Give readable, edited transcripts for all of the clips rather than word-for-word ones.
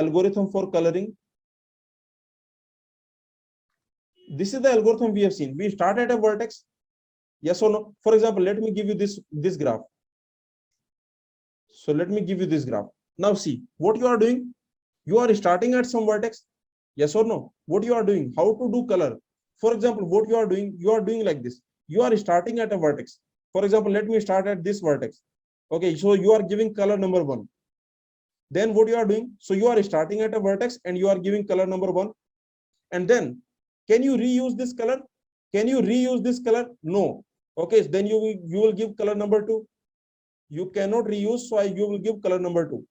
algorithm for coloring. This is the algorithm we have seen. We start at a vertex. Yes or no? For example, let me give you this graph. So let me give you this graph. Now see what you are doing. You are starting at some vertex. Yes or no? What you are doing? How to do color? For example, what you are doing like this. You are starting at a vertex. For example, let me start at this vertex. Okay, so you are giving color number 1. Then what you are doing? So you are starting at a vertex and you are giving color number 1. And then can you reuse this color? Can you reuse this color? No. Okay, then you will give color number 2. You cannot reuse, so you will give color number 2.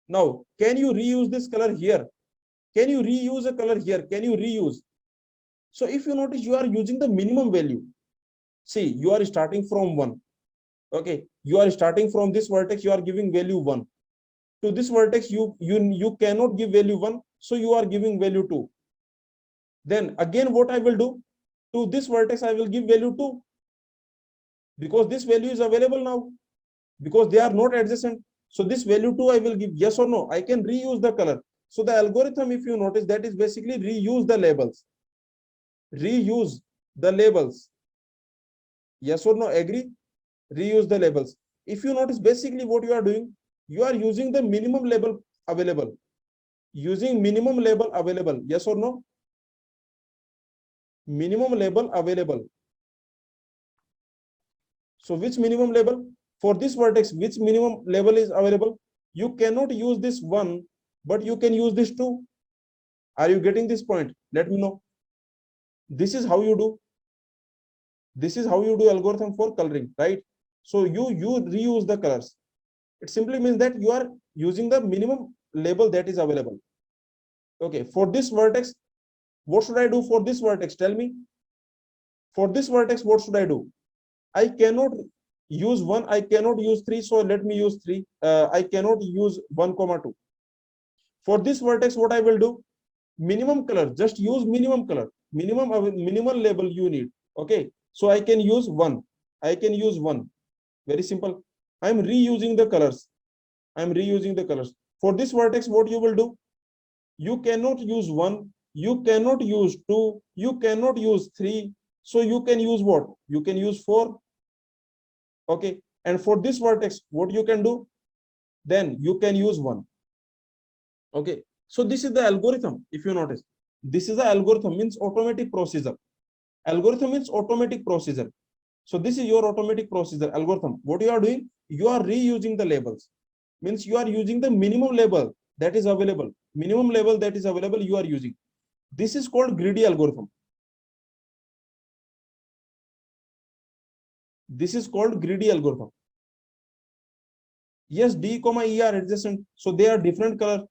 Now, can you reuse this color here? Can you reuse a color here? Can you reuse? So if you notice, you are using the minimum value. See, you are starting from 1. Okay, you are starting from this vertex, you are giving value 1. To this vertex, you cannot give value 1, so you are giving value 2. Then again, what I will do? To this vertex, I will give value 2. Because this value is available now. Because they are not adjacent. So this value 2 I will give, yes or no. I can reuse the color. So the algorithm, if you notice, that is basically reuse the labels. Reuse the labels. Yes or no, agree? Reuse the labels. If you notice, basically what you are doing, you are using the minimum label available. Using minimum label available. Yes or no? Minimum label available. So which minimum label? For this vertex, which minimum label is available? You cannot use this 1, but you can use this 2. Are you getting this point? Let me know. This is how you do. This is how you do algorithm for coloring, right? So you reuse the colors. It simply means that you are using the minimum label that is available. Okay, for this vertex, what should I do for this vertex? Tell me. For this vertex, what should I do? I cannot use 1, I cannot use 3, so let me use 3. I cannot use 1, 2. For this vertex, what I will do? Minimum color, just use minimum color. Minimum label you need. Okay, so I can use 1. I can use 1. Very simple. I am reusing the colors. I am reusing the colors. For this vertex, what you will do? You cannot use 1. You cannot use 2. You cannot use 3. So you can use what? You can use 4. Okay, and for this vertex, what you can do? Then you can use 1. Okay, so this is the algorithm. If you notice, this is the algorithm, means automatic procedure. Algorithm means automatic procedure. So this is your automatic procedure algorithm. What you are doing? You are reusing the labels. Means you are using the minimum label that is available. Minimum label that is available you are using. This is called greedy algorithm. This is called greedy algorithm. Yes, D, E are adjacent. So they are different color.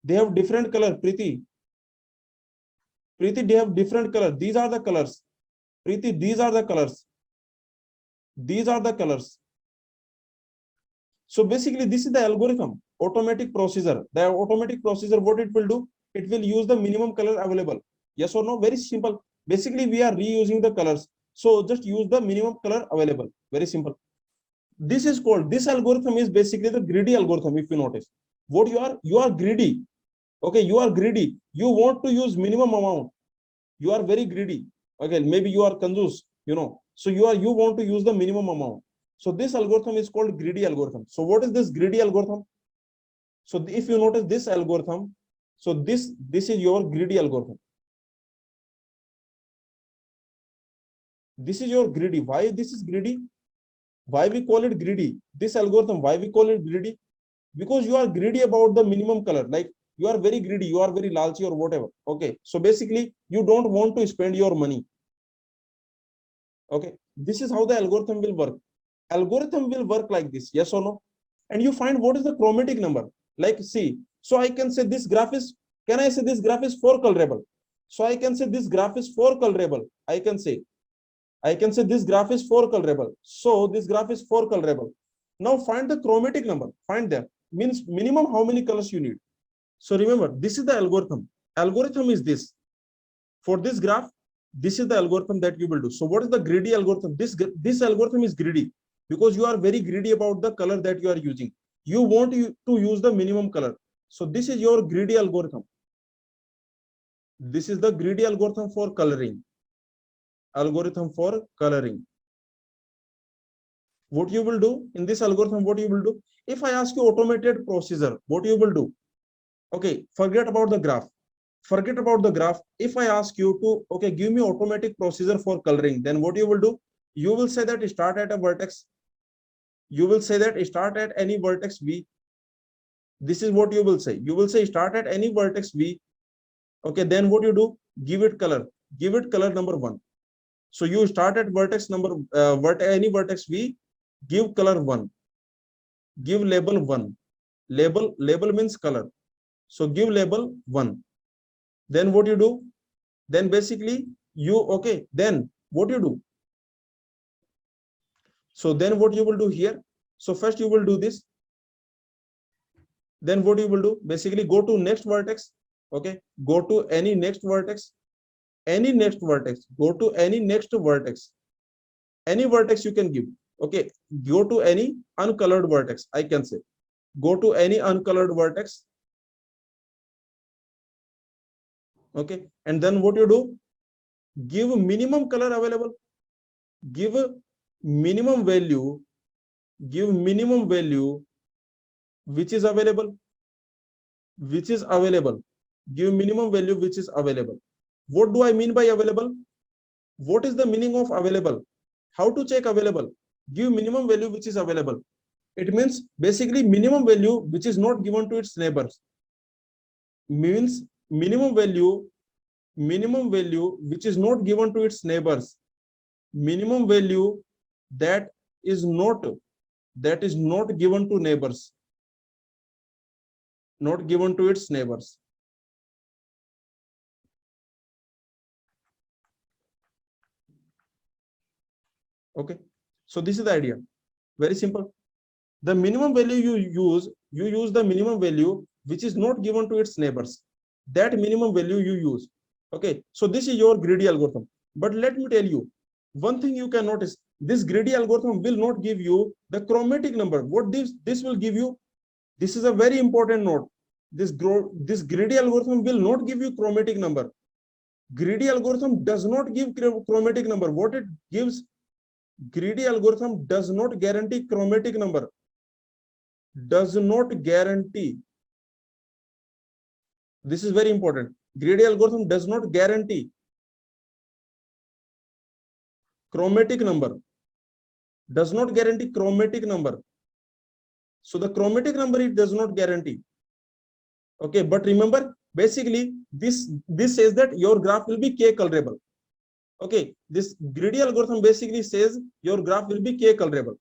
They have different color, Preeti. Preeti, they have different color. These are the colors. Preeti, these are the colors. These are the colors. So basically, this is the algorithm, automatic procedure. The automatic procedure, what it will do? It will use the minimum color available. Yes or no? Very simple. Basically, we are reusing the colors. So just use the minimum color available. Very simple. This is called, this algorithm is basically the greedy algorithm. If you notice, what you are greedy. Okay, you are greedy. You want to use minimum amount. You are very greedy. Okay, maybe you are confused, you know. So you want to use the minimum amount. So this algorithm is called greedy algorithm. So what is this greedy algorithm? So if you notice this algorithm, so this is your greedy algorithm. This is your greedy. Why this is greedy? Why we call it greedy? This algorithm, why we call it greedy? Because you are greedy about the minimum color. Like you are very greedy, you are very lalchi or whatever. Okay, so basically you don't want to spend your money. Okay, this is how the algorithm will work. Algorithm will work like this, yes or no? And you find what is the chromatic number. Like see, so I can say this graph is, can I say this graph is 4 colorable? So I can say this graph is 4 colorable. I can say this graph is 4 colorable. So this graph is 4 colorable. Now find the chromatic number. Find that. Means minimum how many colors you need. So remember, this is the algorithm. Algorithm is this. For this graph, this is the algorithm that you will do. So what is the greedy algorithm? This algorithm is greedy because you are very greedy about the color that you are using. You want to use the minimum color. So this is your greedy algorithm. This is the greedy algorithm for coloring. Algorithm for coloring. What you will do in this algorithm, what you will do? If I ask you automated procedure, what you will do? Okay, forget about the graph. Forget about the graph. If I ask you to, okay, give me automatic procedure for coloring, then what you will do? You will say that start at a vertex. You will say that start at any vertex V. This is what you will say. You will say start at any vertex V. Okay, then what you do? Give it color. Give it color number 1. So you start at vertex number, any vertex V, give color 1. Give label 1. Label means color. So give label 1. Then what you do? Then basically you, okay, then what you do? So then what you will do here? So first you will do this. Then what you will do? Basically go to next vertex. Okay, go to any next vertex. Any next vertex. Go to any next vertex. Any vertex you can give. Okay, go to any uncolored vertex. I can say go to any uncolored vertex. Okay, and then what you do? Give minimum color available. Give minimum value. Give minimum value which is available. Which is available. Give minimum value which is available. What do I mean by available? What is the meaning of available? How to check available? Give minimum value which is available. It means basically minimum value which is not given to its neighbors. Means minimum value which is not given to its neighbors. Minimum value that is not given to neighbors. Not given to its neighbors. Okay, so this is the idea. Very simple. The minimum value you use the minimum value which is not given to its neighbors. That minimum value you use. Okay, so this is your greedy algorithm. But let me tell you one thing you can notice. This greedy algorithm will not give you the chromatic number. What this will give you? This is a very important note. This greedy algorithm will not give you chromatic number. Greedy algorithm does not give chromatic number. What it gives? Greedy algorithm does not guarantee chromatic number. Does not guarantee. This is very important. Greedy algorithm does not guarantee chromatic number. Does not guarantee chromatic number. So the chromatic number it does not guarantee. Okay, but remember, basically this says that your graph will be k colorable. Okay, this greedy algorithm basically says your graph will be k colorable.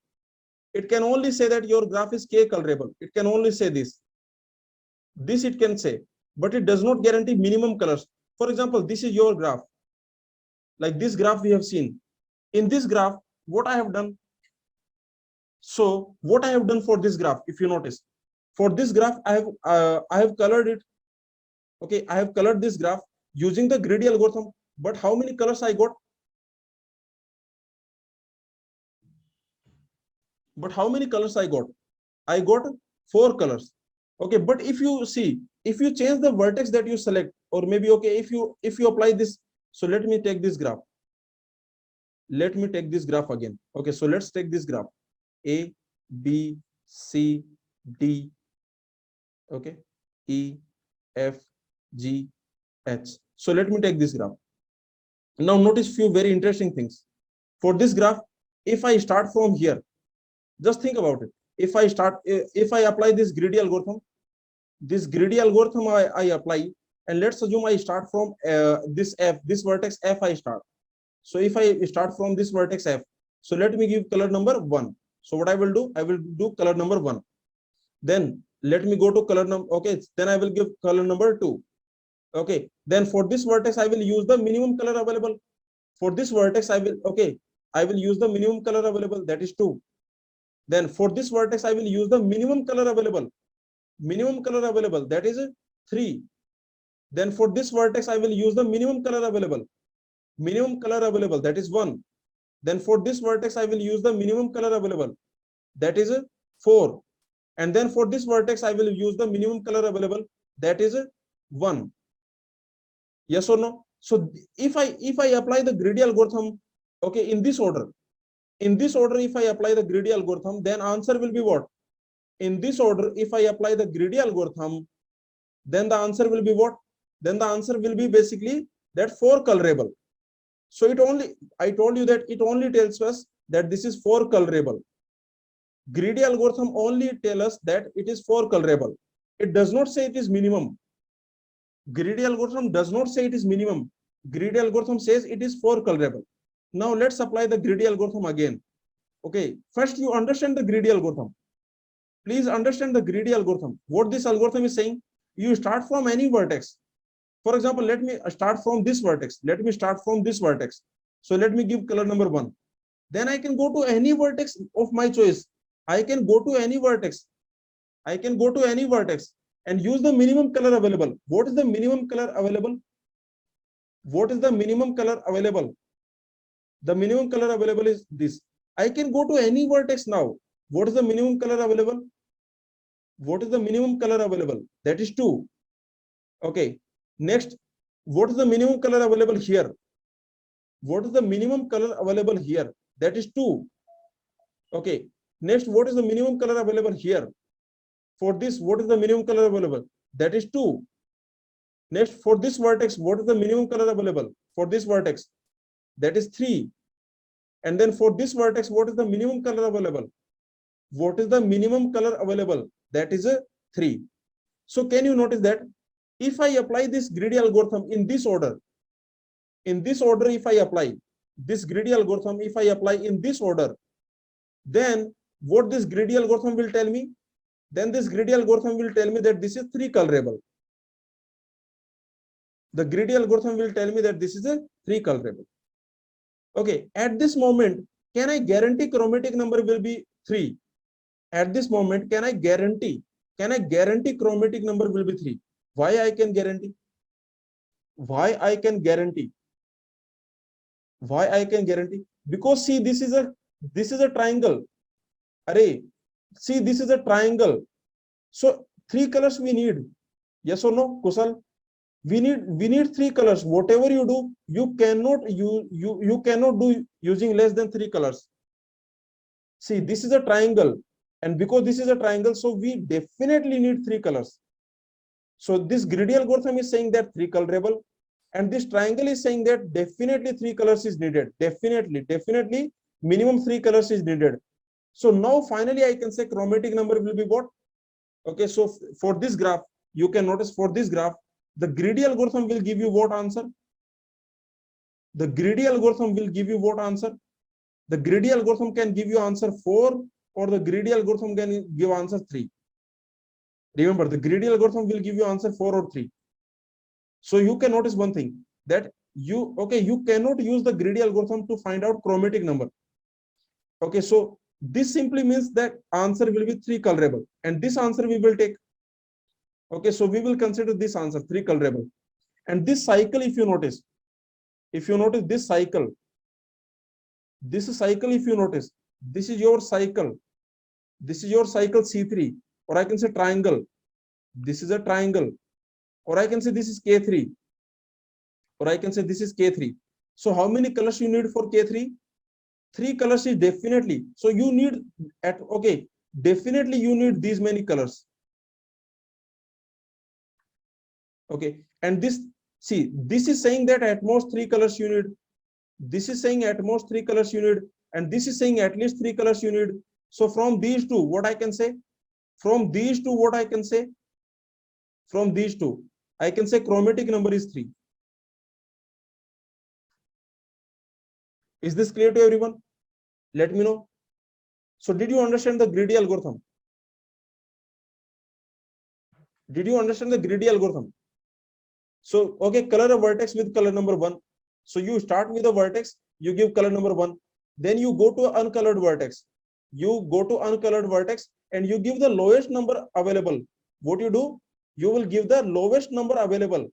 It can only say that your graph is k colorable. It can only say this. This it can say, but it does not guarantee minimum colors. For example, this is your graph. Like this graph we have seen. In this graph, what I have done. So what I have done for this graph, if you notice, for this graph, I have colored it. Okay, I have colored this graph using the greedy algorithm. But how many colors I got? But how many colors I got? I got 4 colors. Okay, but if you see, if you change the vertex that you select, or maybe okay, if you apply this, so let me take this graph. Let me take this graph again. Okay, so let's take this graph. A, B, C, D, okay, E, F, G, H. So let me take this graph. Now notice few very interesting things. For this graph, if I start from here, just think about it. If I apply this greedy algorithm I apply, and let's assume I start from this vertex F I start. So if I start from this vertex F, so let me give color number 1. So what I will do color number 1. Then let me go to color number, okay, then I will give color number 2. Okay, then for this vertex I will use the minimum color available. For this vertex I will use the minimum color available, that is 2. Then for this vertex I will use the minimum color available. Minimum color available, that is 3. Then for this vertex I will use the minimum color available. Minimum color available, that is 1. Then for this vertex I will use the minimum color available, that is 4. And then for this vertex, I will use the minimum color available, that is 1. Yes or no? So if I apply the greedy algorithm, okay, in this order, if I apply the greedy algorithm, then answer will be what? In this order, if I apply the greedy algorithm, then the answer will be what? Then the answer will be basically that 4 colorable. So it only, I told you that it only tells us that this is 4 colorable. Greedy algorithm only tell us that it is 4 colorable. It does not say it is minimum. Greedy algorithm does not say it is minimum. Greedy algorithm says it is 4 colorable. Now let's apply the greedy algorithm again. Okay, first you understand the greedy algorithm. Please understand the greedy algorithm. What this algorithm is saying, you start from any vertex. For example, let me start from this vertex. Let me start from this vertex. So let me give color number 1. Then I can go to any vertex of my choice. I can go to any vertex. I can go to any vertex and use the minimum color available. What is the minimum color available? What is the minimum color available? The minimum color available is this. I can go to any vertex now. What is the minimum color available? What is the minimum color available? That is 2. Okay. Next, what is the minimum color available here? What is the minimum color available here? That is 2. Okay. Next, what is the minimum color available here? For this, what is the minimum color available? That is 2. Next, for this vertex, what is the minimum color available? For this vertex, that is 3. And then for this vertex, what is the minimum color available? What is the minimum color available? That is a 3. So can you notice that if I apply this greedy algorithm in this order, if I apply this greedy algorithm, if I apply in this order, then what this greedy algorithm will tell me? Then this greedy algorithm will tell me that this is 3 colorable. The greedy algorithm will tell me that this is a 3 colorable. Okay, at this moment, can I guarantee chromatic number will be 3? At this moment, can I guarantee chromatic number will be 3? Why I can guarantee? Why I can guarantee? Why I can guarantee? Because see, this is a triangle. Array, see, this is a triangle. So 3 colors we need. Yes or no, Kusal? We need 3 colors. Whatever you do, you cannot do using less than 3 colors. See, this is a triangle, and because this is a triangle, so we definitely need 3 colors. So this greedy algorithm is saying that 3 colorable, and this triangle is saying that definitely 3 colors is needed. Definitely minimum 3 colors is needed. So now finally I can say chromatic number will be what? Okay, so for this graph, you can notice for this graph, the greedy algorithm will give you what answer? The greedy algorithm will give you what answer? The greedy algorithm can give you answer 4, or the greedy algorithm can give answer 3. Remember, the greedy algorithm will give you answer 4 or 3. So you can notice one thing, that you cannot use the greedy algorithm to find out chromatic number. Okay, so this simply means that answer will be 3 colorable, and this answer we will take. Okay, so we will consider this answer 3 colorable. And this cycle, if you notice this cycle, if you notice, this is your cycle. This is your cycle C3, or I can say triangle. This is a triangle, or I can say this is K3, or I can say this is K3. So how many colors you need for K3? 3 colors is definitely. So you need definitely you need these many colors. Okay, and this is saying that at most 3 colors you need. This is saying at most 3 colors you need, and this is saying at least 3 colors you need. So from these two, what I can say? From these two, what I can say? From these two, I can say chromatic number is 3. Is this clear to everyone? Let me know. So did you understand the greedy algorithm? Did you understand the greedy algorithm? So, okay, color a vertex with color number 1. So you start with a vertex, you give color number 1. Then you go to uncolored vertex. You go to uncolored vertex and you give the lowest number available. What you do? You will give the lowest number available.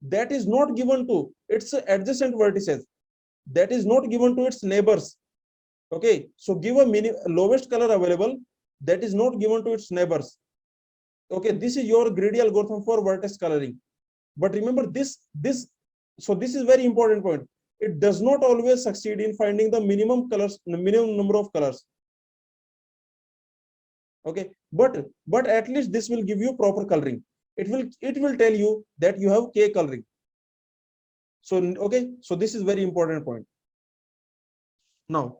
That is not given to its adjacent vertices. That is not given to its neighbors. Okay, so give a lowest color available that is not given to its neighbors. Okay, this is your greedy algorithm for vertex coloring. But remember so this is very important point. It does not always succeed in finding the minimum colors, the minimum number of colors. Okay, but at least this will give you proper coloring. It will tell you that you have K coloring. So okay, so this is very important point. Now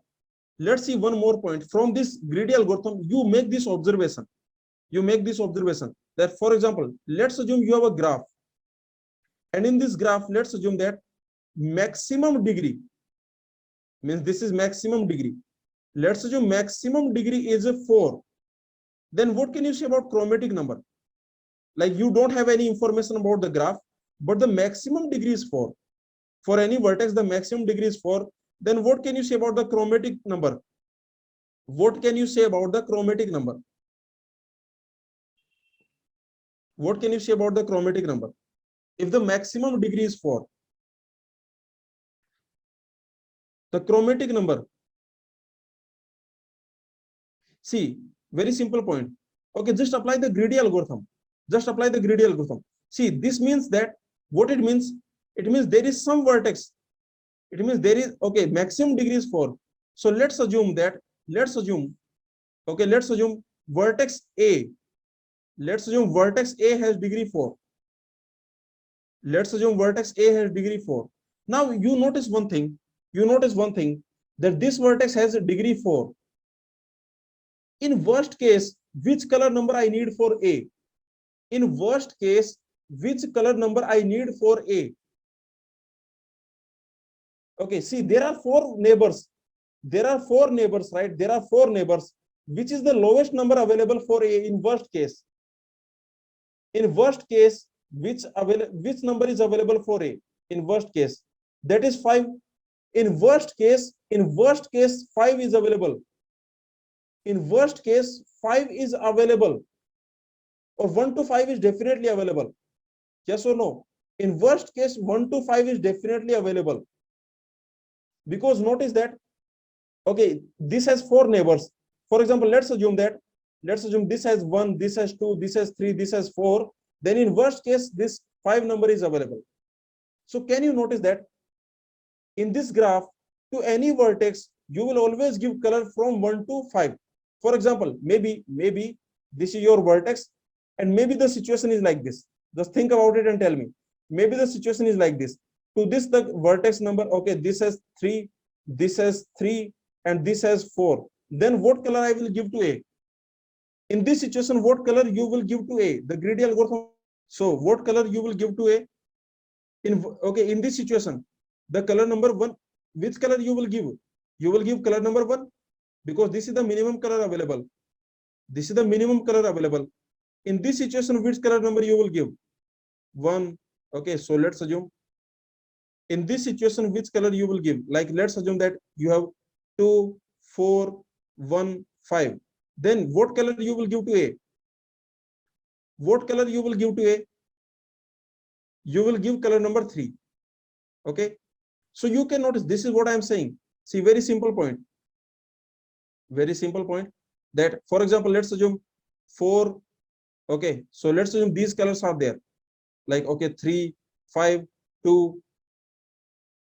let's see one more point. From this greedy algorithm, you make this observation. You make this observation that, for example, let's assume you have a graph, and in this graph, let's assume that maximum degree means this is maximum degree. Let's assume maximum degree is a 4. Then what can you say about chromatic number? Like, you don't have any information about the graph, but the maximum degree is 4. For any vertex, the maximum degree is 4. Then what can you say about the chromatic number? What can you say about the chromatic number? What can you say about the chromatic number? If the maximum degree is 4, the chromatic number. See, very simple point. Okay, just apply the greedy algorithm. Just apply the greedy algorithm. See, this means that what it means? It means there is some vertex. It means there is, okay, maximum degree is 4. So let's assume okay, let's assume vertex A. Let's assume vertex A has degree 4. Let's assume vertex A has degree 4. Now you notice one thing. That this vertex has a degree 4. In worst case, which color number I need for A? In worst case, which color number I need for A? Okay, see, there are 4 neighbors. There are 4 neighbors, right? There are 4 neighbors. Which is the lowest number available for A in worst case? In worst case, which number is available for A? In worst case, that is 5. In worst case, 5 is available. In worst case, 5 is available, or 1 to 5 is definitely available. Yes or no? In worst case, 1 to 5 is definitely available. Because notice that, okay, this has 4 neighbors. For example, let's assume this has 1, this has 2, this has 3, this has 4. Then in worst case, this 5 number is available. So can you notice that in this graph, to any vertex, you will always give color from 1 to 5. For example, maybe this is your vertex, and maybe the situation is like this. Just think about it and tell me. Maybe the situation is like this. To this, the vertex number, okay, this has 3, this has 3, and this has 4. Then what color I will give to A? In this situation, what color you will give to A? The greedy algorithm. So what color you will give to A? In this situation, the color number 1, which color you will give? You will give color number 1, because this is the minimum color available. This is the minimum color available. In this situation, which color number you will give? 1. Okay, so let's assume in this situation, which color you will give? Like, let's assume that you have 2, 4, 1, 5. Then what color you will give to A? What color you will give to A? You will give color number 3. Okay, so you can notice, this is what I am saying. See, very simple point. Very simple point, that, for example, let's assume 4. Okay, so let's assume these colors are there. Like, okay, 3, 5, 2,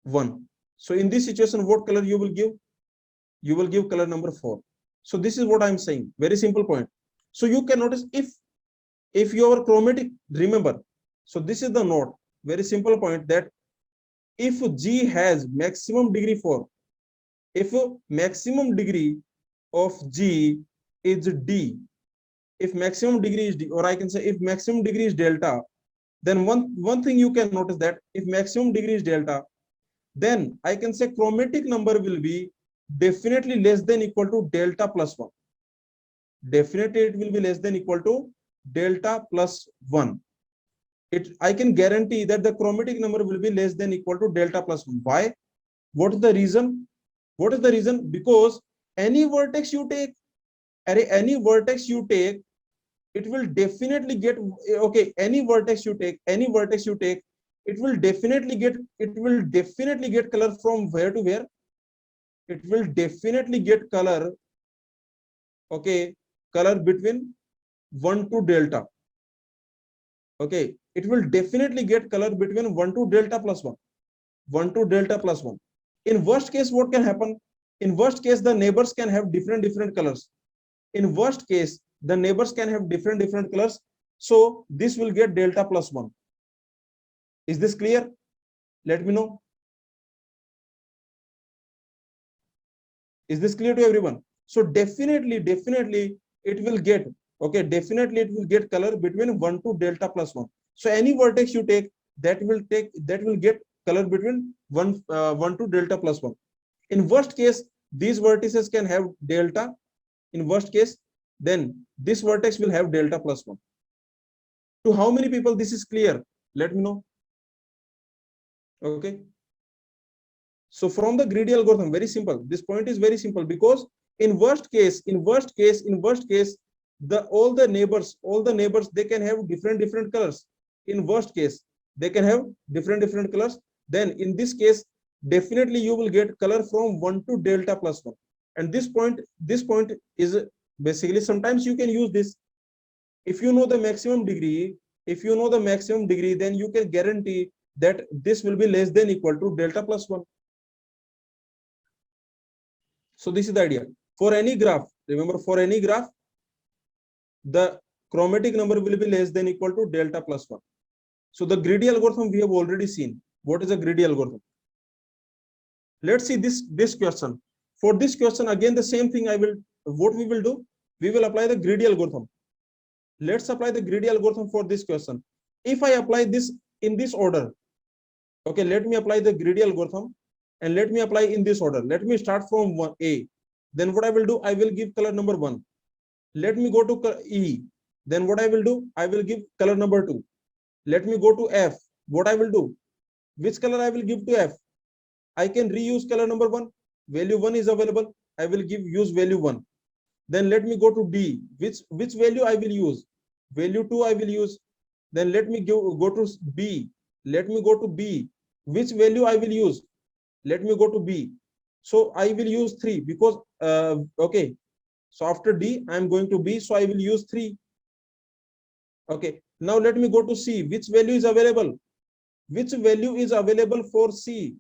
1. So in this situation, what color you will give? You will give color number 4. So this is what I'm saying. Very simple point. So you can notice, if your chromatic, remember, so this is the note. Very simple point, that if G has maximum degree 4, if maximum degree of G is D, if maximum degree is D, or I can say if maximum degree is delta, then one thing you can notice, that if maximum degree is delta, then I can say chromatic number will be definitely less than equal to delta plus 1. Definitely it will be less than equal to delta plus 1. I can guarantee that the chromatic number will be less than equal to delta plus 1. Why? What is the reason? What is the reason? Because any vertex you take, it will definitely get, okay, any vertex you take, it will definitely get color from where to where? It will definitely get color, okay, color between 1 to delta. Okay, it will definitely get color between 1 to delta plus 1. 1 to delta plus 1. In worst case, what can happen? In worst case, the neighbors can have different colors. In worst case, the neighbors can have different colors. So this will get delta plus 1. Is this clear? Let me know. Is this clear to everyone? So definitely it will get, okay, definitely it will get color between 1 to delta plus 1. So any vertex you take, that will get color between 1 to delta plus 1. In worst case, these vertices can have delta. In worst case, then this vertex will have delta plus 1. To how many people this is clear? Let me know. Okay. So from the greedy algorithm, very simple. This point is very simple, because in worst case, all the neighbors, they can have different colors. In worst case, they can have different colors. Then in this case, definitely you will get color from 1 to delta plus 1. And this point is basically, sometimes you can use this. If you know the maximum degree, then you can guarantee that this will be less than equal to delta plus 1. So this is the idea. For any graph, remember, for any graph, the chromatic number will be less than equal to delta plus 1. So the greedy algorithm we have already seen. What is a greedy algorithm? Let's see this question. For this question, again the same thing. What we will do? We will apply the greedy algorithm. Let's apply the greedy algorithm for this question. If I apply this in this order, okay, let me apply the greedy algorithm. And let me apply in this order. Let me start from A. Then what I will do, I will give color number 1. Let me go to E. Then what I will do, I will give color number 2. Let me go to F. What I will do, which color I will give to F? I can reuse color number 1. Value 1 is available. I will use value 1. Then let me go to D. Which value I will use? Value 2 I will use. Then let me go to B. Let me go to B. Which value I will use? Let me go to B. So I will use 3 because, okay. So after D, I am going to B. So I will use 3. Okay. Now let me go to C. Which value is available? Which value is available for C?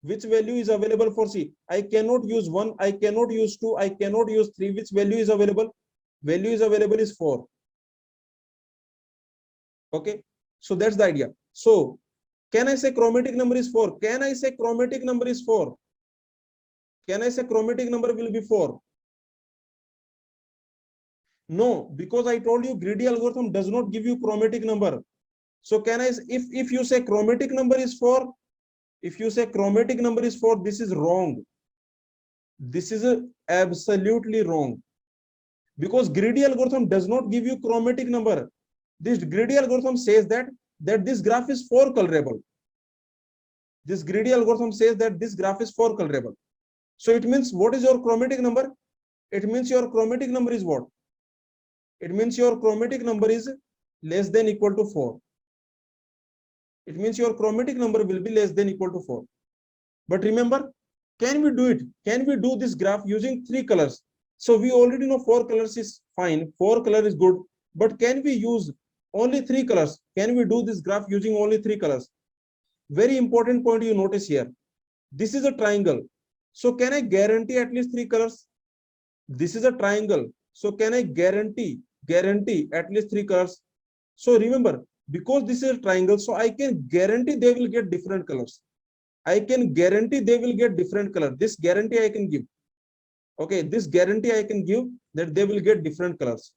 Which value is available for C? I cannot use 1. I cannot use 2. I cannot use 3. Which value is available? Value is available is 4. Okay. So that's the idea. So can I say chromatic number is 4? Can I say chromatic number is 4? Can I say chromatic number will be 4? No, because I told you greedy algorithm does not give you chromatic number. So can I, if you say chromatic number is 4, if you say chromatic number is 4, this is wrong. This is absolutely wrong. Because greedy algorithm does not give you chromatic number. This greedy algorithm says that this graph is 4 colorable. This greedy algorithm says that this graph is 4 colorable. So it means, what is your chromatic number? It means your chromatic number is what? It means your chromatic number is less than equal to 4. It means your chromatic number will be less than equal to 4. But remember, can we do it? Can we do this graph using 3 colors? So we already know 4 colors is fine. 4 color is good. But can we use only 3 colors? Can we do this graph using only 3 colors? Very important point you notice here. This is a triangle. So can I guarantee at least 3 colors? This is a triangle. So can I guarantee at least 3 colors? So remember, because this is a triangle, so I can guarantee they will get different colors. I can guarantee they will get different color. This guarantee I can give. Okay, this guarantee I can give that they will get different colors.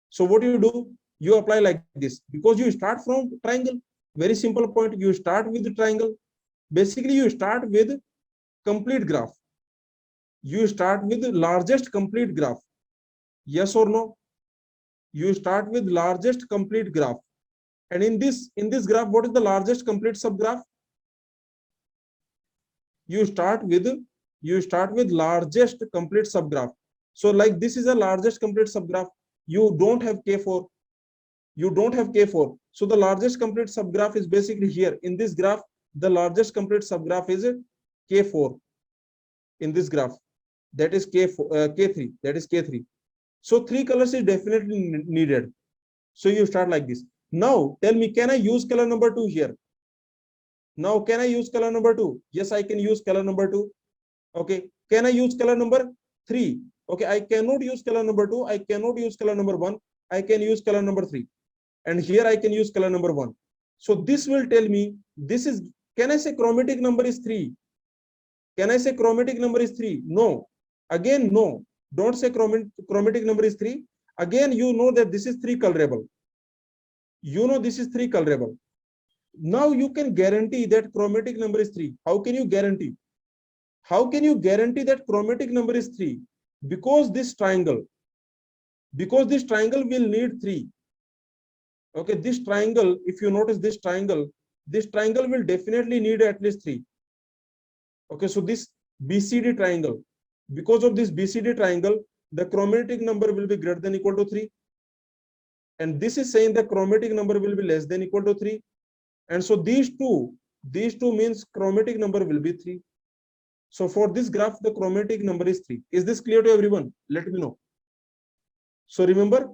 So what you do? You apply like this, because you start from triangle. Very simple point. You start with the triangle. Basically, you start with complete graph. You start with the largest complete graph. Yes or no? You start with largest complete graph. And in this graph, what is the largest complete subgraph? You start with largest complete subgraph. So like this is a largest complete subgraph. You don't have K4. You don't have K4. So the largest complete subgraph is basically here. In this graph, the largest complete subgraph is K4. In this graph, that is K4, K3. That is K3. So 3 colors is definitely needed. So you start like this. Now tell me, can I use color number 2 here? Now can I use color number 2? Yes, I can use color number 2. Okay. Can I use color number 3? Okay, I cannot use color number 2. I cannot use color number 1. I can use color number 3. And here I can use color number 1. So this will tell me this is, can I say chromatic number is 3? Can I say chromatic number is 3? No. Again, no. Don't say chromatic number is 3. Again, you know that this is 3 colorable. You know this is 3 colorable. Now you can guarantee that chromatic number is 3. How can you guarantee? How can you guarantee that chromatic number is 3? Because this triangle will need 3. Okay, this triangle, if you notice this triangle will definitely need at least 3. Okay, so this BCD triangle, because of this BCD triangle, the chromatic number will be greater than equal to 3. And this is saying the chromatic number will be less than equal to 3. And so these two means chromatic number will be 3. So for this graph, the chromatic number is 3. Is this clear to everyone? Let me know. So remember,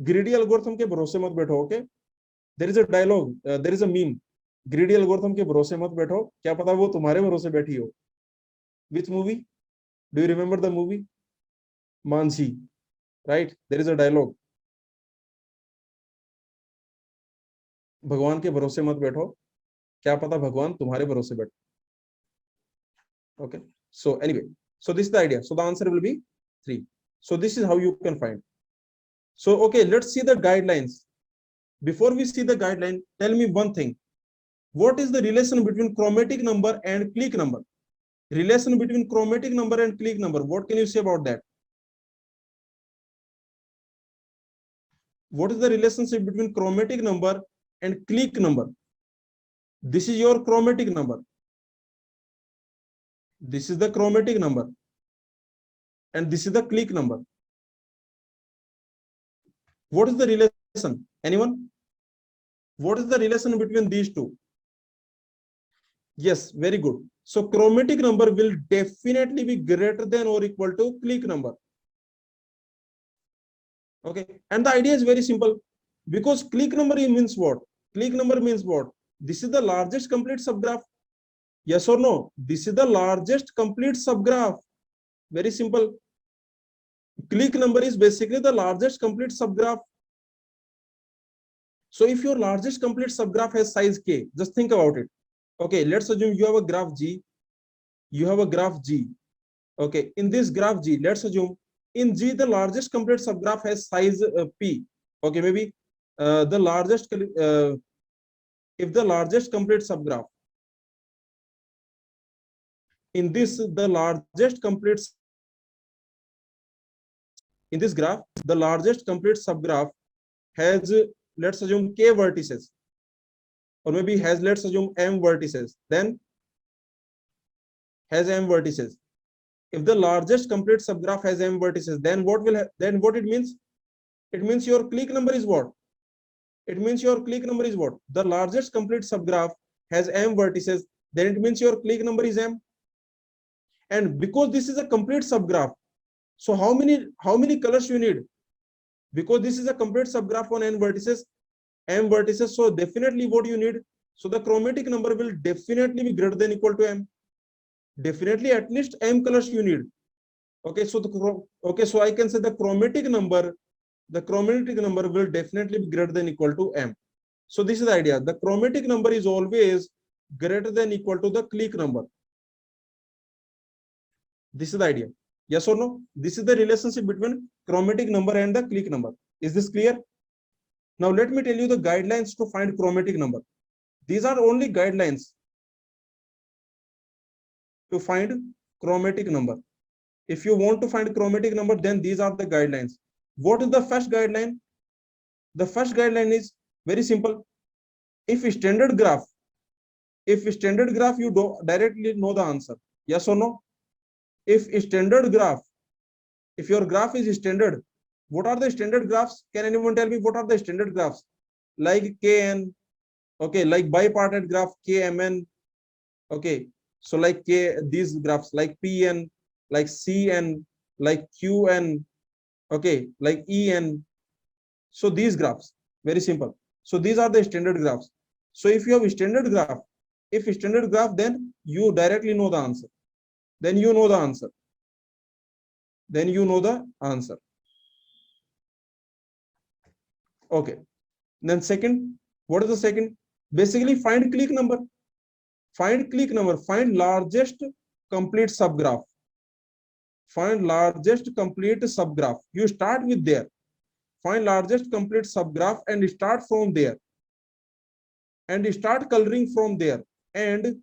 greedy algorithm के भरोसे मत बैठो. Okay, there is a dialogue, there is a meme. Greedy algorithm के भरोसे मत बैठो, क्या पता वो तुम्हारे भरोसे बैठी हो. Which movie? Do you remember the movie? Mansi, right? There is a dialogue. भगवान के भरोसे मत बैठो, क्या पता भगवान तुम्हारे भरोसे बैठो. Okay, so anyway, so this is the idea. So the answer will be 3. So this is how you can find. So okay, let's see the guidelines. Before we see the guideline, tell me one thing. What is the relation between chromatic number and clique number? Relation between chromatic number and clique number. What can you say about that? What is the relationship between chromatic number and clique number? This is your chromatic number. This is the chromatic number. And this is the clique number. What is the relation? Anyone? What is the relation between these two? Yes, very good. So chromatic number will definitely be greater than or equal to clique number. Okay, and the idea is very simple, because clique number means what? Clique number means what? This is the largest complete subgraph. Yes or no? This is the largest complete subgraph. Very simple. Clique number is basically the largest complete subgraph. So if your largest complete subgraph has size k, just think about it. Okay, let's assume you have a graph G. You have a graph G. Okay, in this graph G, let's assume in G the largest complete subgraph has size P. Okay, maybe the largest, if the largest complete subgraph in this, the largest complete, in this graph, the largest complete subgraph has, let's assume k vertices, or maybe has, let's assume m vertices, then has m vertices. If the largest complete subgraph has m vertices, then what will then what it means? It means your clique number is what? It means your clique number is what? The largest complete subgraph has m vertices, then it means your clique number is m. And because this is a complete subgraph, so how many colors you need? Because this is a complete subgraph on n vertices, m vertices, so definitely what you need? So the chromatic number will definitely be greater than equal to m. Definitely at least m colors you need. Okay, so so I can say the chromatic number will definitely be greater than equal to m. So this is the idea. The chromatic number is always greater than equal to the clique number. This is the idea. Yes or no? This is the relationship between chromatic number and the clique number. Is this clear? Now let me tell you the guidelines to find chromatic number. These are only guidelines to find chromatic number. If you want to find chromatic number, then these are the guidelines. What is the first guideline? The first guideline is very simple. If standard graph, you do directly know the answer. Yes or no? If standard graph, if your graph is standard, what are the standard graphs? Can anyone tell me what are the standard graphs? Like Kn, okay, like bipartite graph Kmn, okay, so like K, these graphs like Pn, like Cn, like Qn, okay, like en. So these graphs, very simple. So these are the standard graphs. So if you have a standard graph, if a standard graph, then you directly know the answer. Then you know the answer. Then you know the answer. Okay. Then second, what is the second? Basically find click number. Find click number. Find largest complete subgraph. Find largest complete subgraph. You start with there. Find largest complete subgraph and start from there. And start coloring from there. And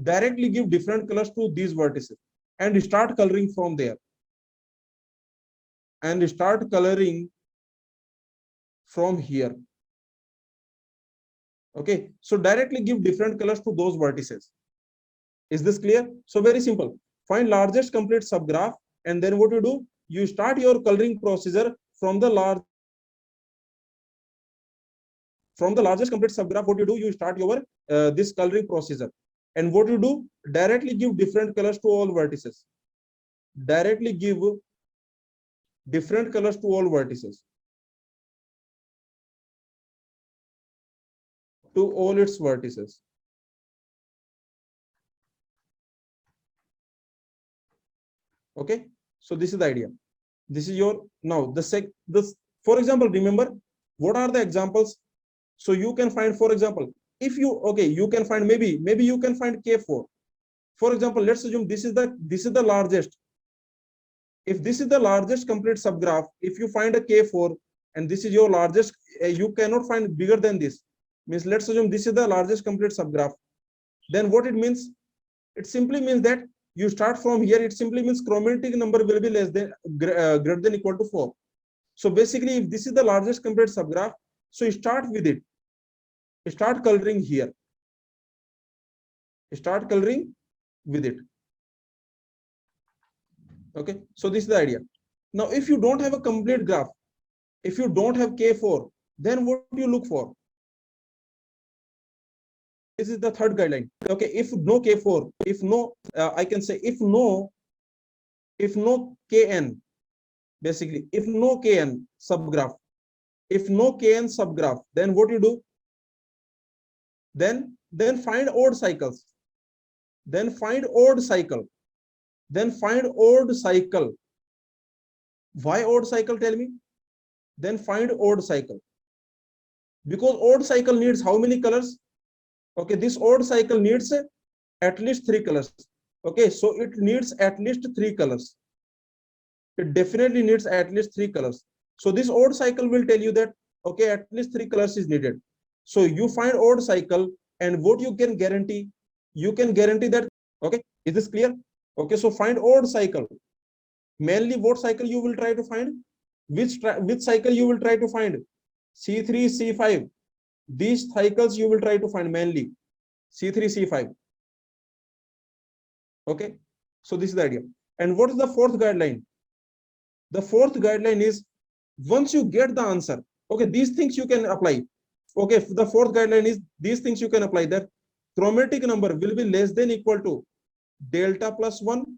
directly give different colors to these vertices. And start coloring from there. And start coloring from here. Okay. So directly give different colors to those vertices. Is this clear? So very simple. Find largest complete subgraph, and then what you do? You start your coloring procedure from the largest complete subgraph. What you do? You start your this coloring procedure, and what you do? Directly give different colors to all vertices. Directly give different colors to all vertices. To all its vertices. Okay. So this is the idea. This is your now this. For example, remember what are the examples? So you can find, for example, if you okay, you can find maybe you can find K4. For example, let's assume this is the largest. If this is the largest complete subgraph, if you find a K4 and this is your largest, you cannot find bigger than this. Means let's assume this is the largest complete subgraph. Then what it means? It simply means that you start from here. It simply means chromatic number will be less than greater than equal to 4. So basically, if this is the largest complete subgraph, so start with it. Start coloring here. Start coloring with it. Okay. So this is the idea. Now, if you don't have a complete graph, if you don't have K4, then what do you look for? This is the third guideline. Okay. If no K4, if no, I can say if no Kn, basically, if no Kn subgraph, then what you do? Then find odd cycles. Then find odd cycle. Why odd cycle? Tell me. Then find odd cycle. Because odd cycle needs how many colors? Okay, this odd cycle needs at least 3 colors. Okay, so it needs at least 3 colors. It definitely needs at least 3 colors. So this odd cycle will tell you that, okay, at least 3 colors is needed. So you find odd cycle, and what you can guarantee? You can guarantee that, okay, is this clear? Okay, so find odd cycle. Mainly what cycle you will try to find? Which cycle you will try to find? C3, C5. These cycles you will try to find mainly. C3, C5. Okay, so this is the idea. And what is the fourth guideline? The fourth guideline is, once you get the answer, okay, these things you can apply. Okay, the fourth guideline is these things you can apply, that chromatic number will be less than equal to delta plus 1,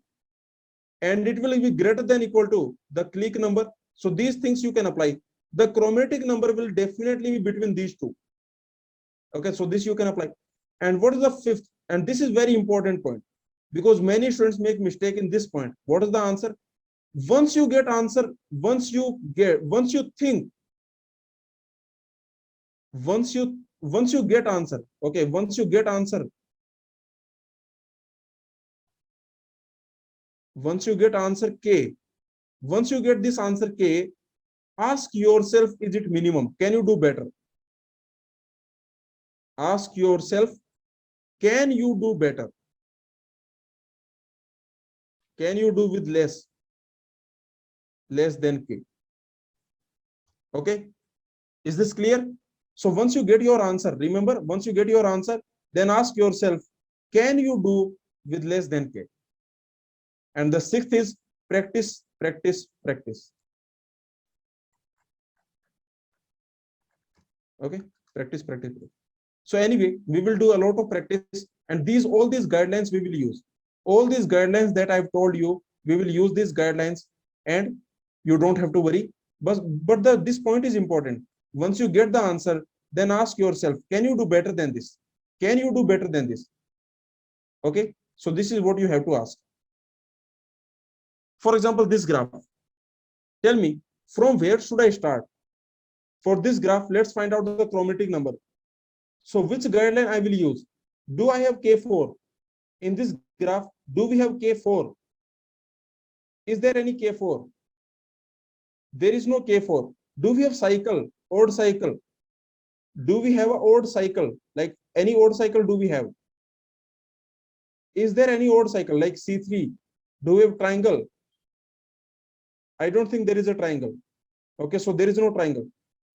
and it will be greater than equal to the click number. So these things you can apply. The chromatic number will definitely be between these two. Okay, so this you can apply. And what is the fifth? And this is very important point, because many students make mistake in this point. What is the answer? Once you get answer, once you get answer, okay, once you get answer K, once you get this answer K, ask yourself, is it minimum? Can you do better? Ask yourself, can you do better? Can you do with less than K? Okay, is this clear? So once you get your answer, remember, once you get your answer, then ask yourself, can you do with less than K? And the sixth is practice, practice, practice. Okay, practice, practice. So anyway, we will do a lot of practice, and all these guidelines we will use. All these guidelines that I've told you, we will use these guidelines, and You don't have to worry. But this point is important. Once you get the answer, then ask yourself, can you do better than this? Can you do better than this? Okay, so this is what you have to ask. For example, this graph. Tell me, from where should I start? For this graph, let's find out the chromatic number. So which guideline I will use? Do I have K4? In this graph, do we have K4? Is there any K4? There is no K4. Do we have cycle, odd cycle? Do we have an odd cycle? Like any odd cycle do we have? Is there any odd cycle like C3? Do we have triangle? I don't think there is a triangle. Okay, so there is no triangle.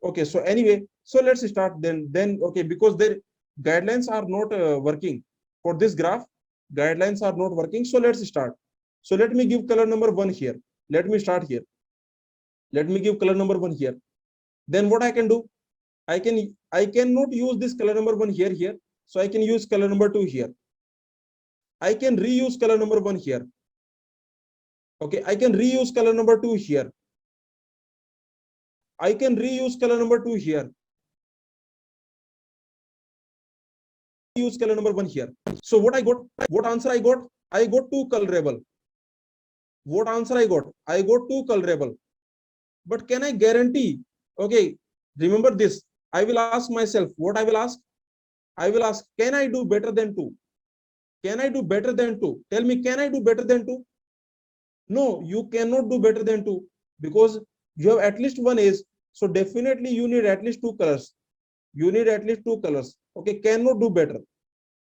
Okay, so anyway, so let's start then okay, because their guidelines are not working for this graph. Guidelines are not working, so let's start. So let me give color number 1 here. Let me start here. Let me give color number 1 here. Then what I can do? I cannot use this color number 1 here, so I can use color number 2 here. I can reuse color number 1 here. Okay, I can reuse color number 2 here. I can reuse color number 2 here. Use color number 1 here. So what I got? What answer I got? I got 2 colorable. What answer I got? I got 2 colorable. But can I guarantee? Okay, remember this. I will ask myself, what I will ask? I will ask, can I do better than 2? Can I do better than 2? Tell me, can I do better than 2? No, you cannot do better than 2 because you have at least one edge. So definitely you need at least 2 colors. You need at least 2 colors. Okay, cannot do better.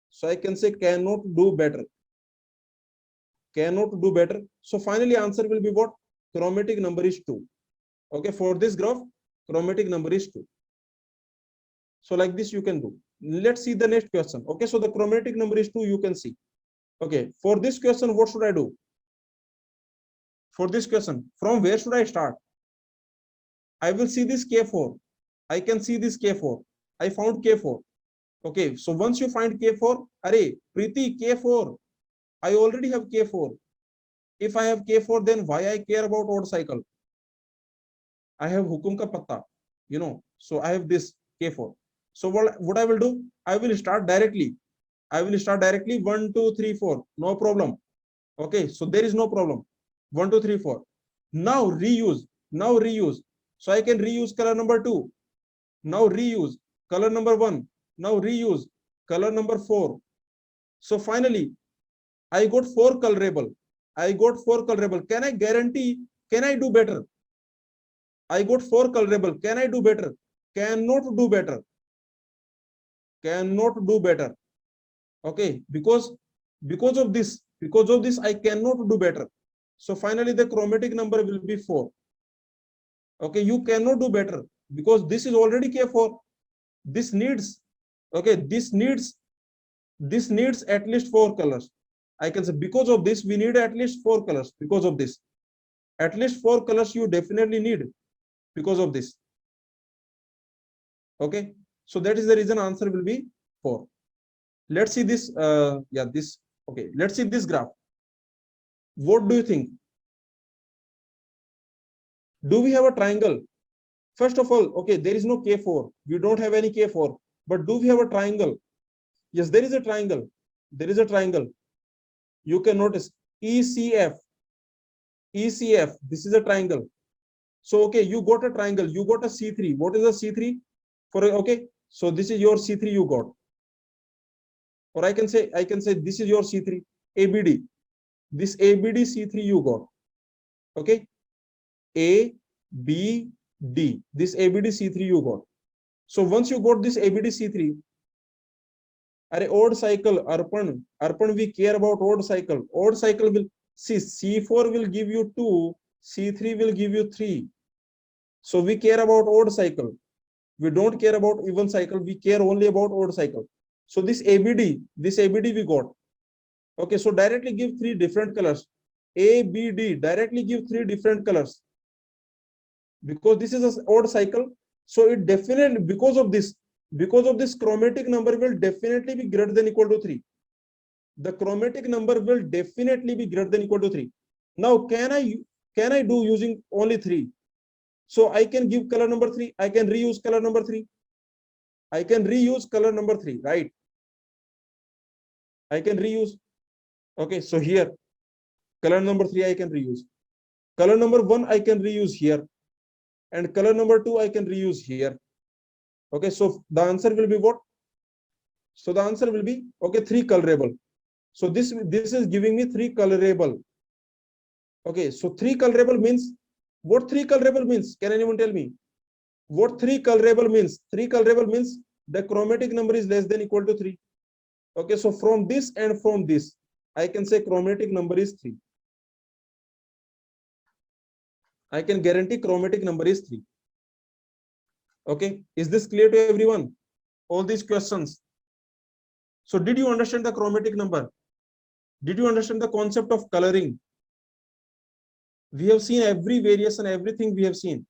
So I can say cannot do better. Cannot do better. So finally answer will be what? Chromatic number is 2. Okay, for this graph, chromatic number is 2. So like this you can do. Let's see the next question. Okay, so the chromatic number is 2, you can see. Okay, for this question, what should I do? For this question, from where should I start? I will see this K4. I can see this K4. I found K4. Okay, so once you find K4, array, Preeti, K4. I already have K4. If I have K4, then why I care about odd cycle? I have Hukum ka patta, you know, so I have this K4. So what I will do? I will start directly. I will start directly 1, 2, 3, 4. No problem. Okay, so there is no problem. 1, 2, 3, 4. Now reuse. Now reuse. So I can reuse color number 2. Now reuse color number 1. Now reuse color number 4. So finally, I got 4 colorable. I got 4 colorable. Can I guarantee? Can I do better? I got 4 colorable. Can I do better? Cannot do better. Cannot do better. Okay, because of this I cannot do better. So finally the chromatic number will be 4. Okay, you cannot do better because this is already K4. This needs, okay, this needs at least 4 colors. I can say because of this we need at least 4 colors. Because of this, at least 4 colors you definitely need because of this. Okay, so that is the reason answer will be 4. Let's see this. This. Okay, let's see this graph. What do you think? Do we have a triangle? First of all, okay, there is no K4. We don't have any K4. But do we have a triangle? Yes, there is a triangle. There is a triangle. You can notice ECF. ECF. This is a triangle. So, okay, you got a triangle. You got a C3. What is a C3? For okay, so this is your C3 you got. Or I can say this is your C3 ABD. This ABD C3 you got. Okay, ABD. This ABD C3 you got. So once you got this ABD C3, odd cycle, Arpan we care about odd cycle. Odd cycle will see C4 will give you 2, C3 will give you 3. So we care about odd cycle. We don't care about even cycle. We care only about odd cycle. So this ABD we got. Okay, so directly give 3 different colors. ABD directly give 3 different colors. Because this is an odd cycle. So it definitely, because of this chromatic number will definitely be greater than equal to 3. The chromatic number will definitely be greater than equal to 3. Now, can I can I do using only 3? So I can give color number 3. I can reuse color number 3. I can reuse color number 3, right? I can reuse. Okay, so here, color number 3 I can reuse. Color number 1 I can reuse here. And color number 2 I can reuse here. Okay, so the answer will be what? So the answer will be, okay, 3 colorable. So this is giving me 3 colorable. Okay, so 3 colorable means, what 3 colorable means? Can anyone tell me? What 3 colorable means? 3 colorable means the chromatic number is less than equal to 3. Okay, so from this and from this, I can say chromatic number is 3. I can guarantee chromatic number is 3. Okay, is this clear to everyone? All these questions. So did you understand the chromatic number? Did you understand the concept of coloring? We have seen every variation, everything we have seen.